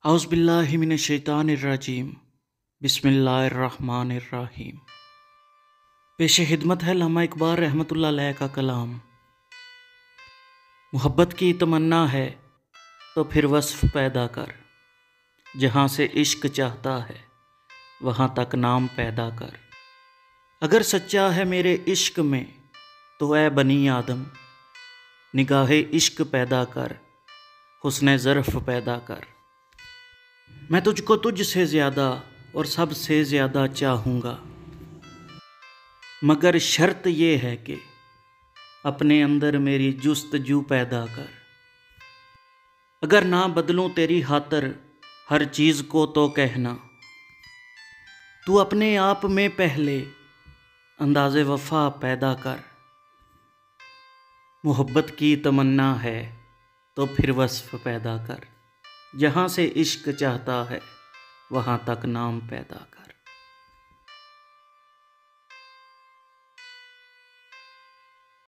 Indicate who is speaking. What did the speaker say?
Speaker 1: औज़ुबिल्लाहि मिनश्शैतानिर्रजीम बिस्मिल्लाहिर्रहमानिर्रहीम। पेश खिदमत है अल्लामा इकबाल रहमतुल्लाह अलैह का कलाम। मोहब्बत की तमन्ना है तो फिर वस्फ़ पैदा कर, जहाँ से इश्क चाहता है वहाँ तक नाम पैदा कर। अगर सच्चा है मेरे इश्क में तो ऐ बनी आदम, निगाहे इश्क पैदा कर, हुस्ने ज़र्फ़ पैदा कर। मैं तुझको तुझसे ज़्यादा और सबसे ज़्यादा चाहूँगा, मगर शर्त ये है कि अपने अंदर मेरी जुस्तजू पैदा कर। अगर ना बदलूँ तेरी खातर हर चीज़ को तो कहना, तू अपने आप में पहले अंदाज़े वफ़ा पैदा कर। मोहब्बत की तमन्ना है तो फिर वस्फ़ पैदा कर, जहाँ से इश्क चाहता है वहाँ तक नाम पैदा कर।